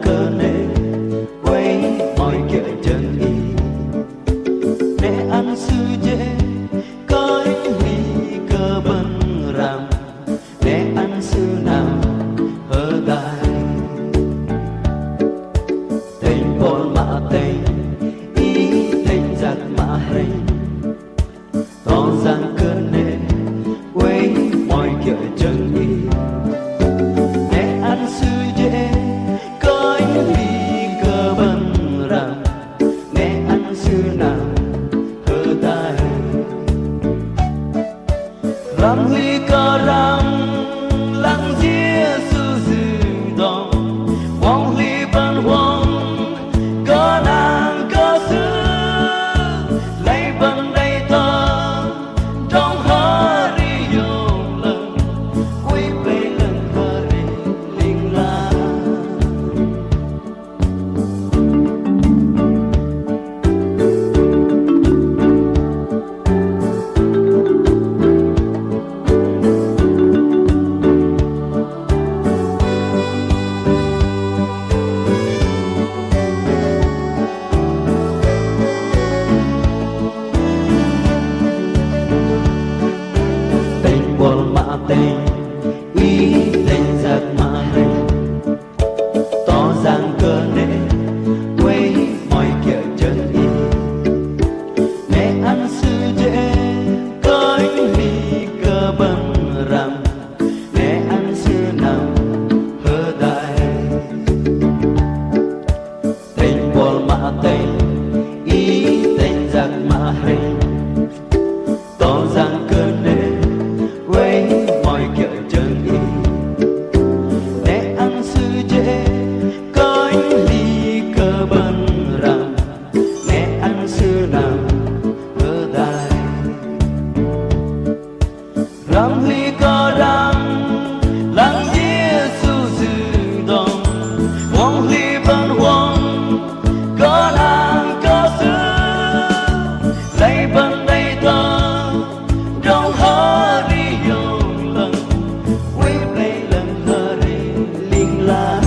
cơ nê quay mọi kiểu chân đi để ăn sư dễ coi ly cơ bần ram để ăn sư nào hơ đài tình bồn mạ tình ý tình giặc mạ hình to giang cơn nê quay mọi kiểu chân đi để ăn sư dễ coi ly cơ bần ram để ăn sư nào hơ đài ram ly cơ ram lăng chia sư dư đong wong ly ban wong có nàng có sư lấy ban đây ta trong hari yong lần quy về lần hari linh la tình buồn mạ tình ý tình giặc mạ hình to giang cơ nê quay mọi kiểu chân đi để ăn sư dễ coi ly cơ bần ram để ăn sư nào hơ đài tình buồn mạ tình ý tình giặc mạ hình to giang cơ nê quay mọi kiểu chân đi để ăn sư dễ coi ly cơ bần ram để ăn sư nào hơ đài ram ly cơ ram lăng chia su dư đong wong ly ban wong có nàng có sư lấy ban đây ta trong hari yong lần quy về lần hari linh la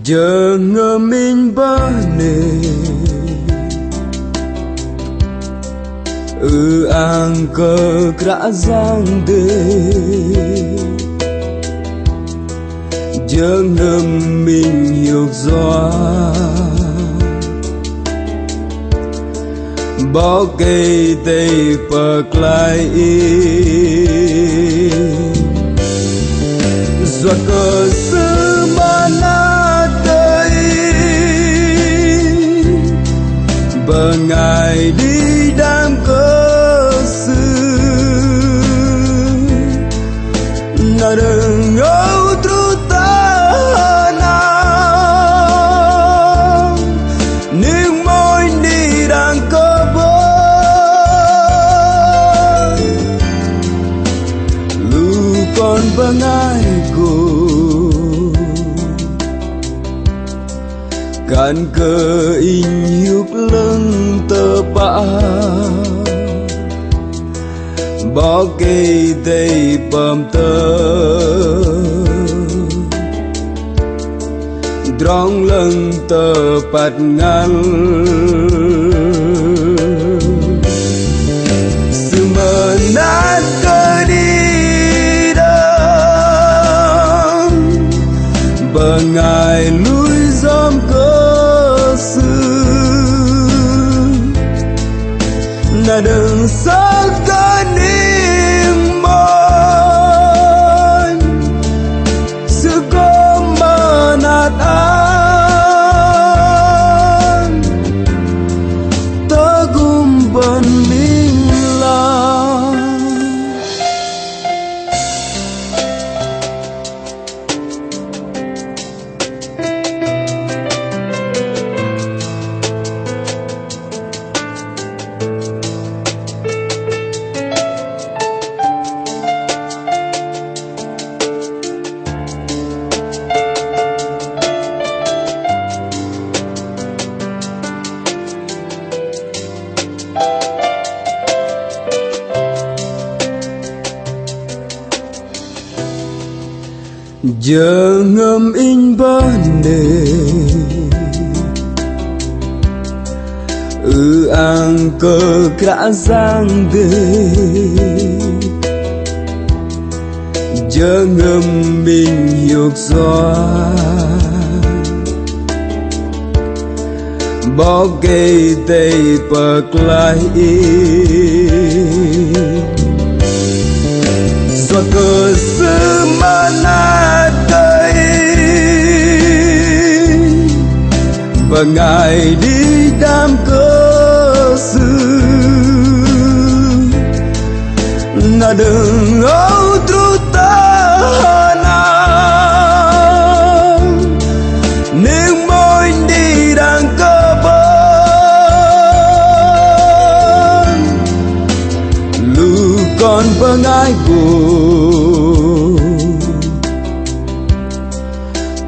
giờ ngờ mình ba nề ang cơ krã giang đê giờ ngờ mình hiểu rõ bỏ cây tây bờ lại giọt cờ xưa mana tới bờ ngài đi đám cơ xưa na đừng ngâu tru ta nào nước môi đi đang cơ bơ lu con bờ ngài kan ke inyuk leng tepa bỏ cây tây bầm tơ Drong lưng tepat ngal Semenat kedidang Bengai lui giom cơ sư Na đừng sắc cơ niềm mòn Sự có mơ nạt an Tớ gum bần linh lòng Giờ ngâm in ban đề Ang cơ cả giang đề Giờ ngâm mình hiục gió Bỏ cây tây bạc lại Giọt cờ sư mà nát cây Và ngài đi đám cơ sư Na đừng âu tru ta nào Nhưng môi đi đang cơ bơn Lưu con vâng ai buồn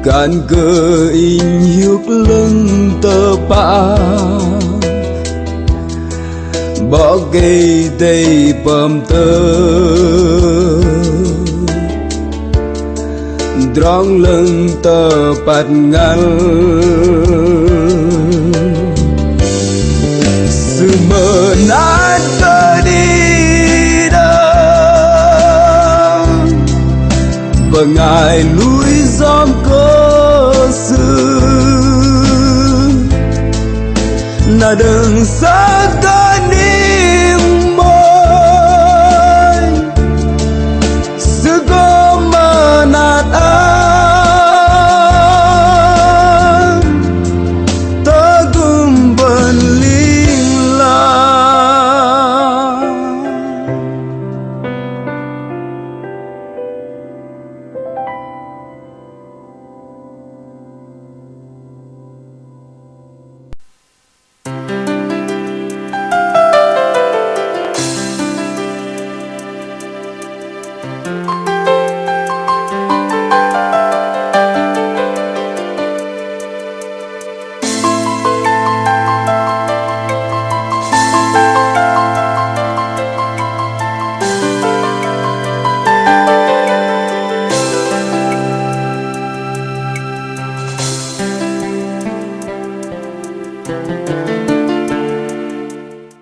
Can cơ in hiuk lưng tơ pa Bỏ cây tây bầm tơ Drong lưng tơ pat ngal Sự mơ nát cơ đi đâu Và ngài lui giom cơ sư Na đừng xa cơ đi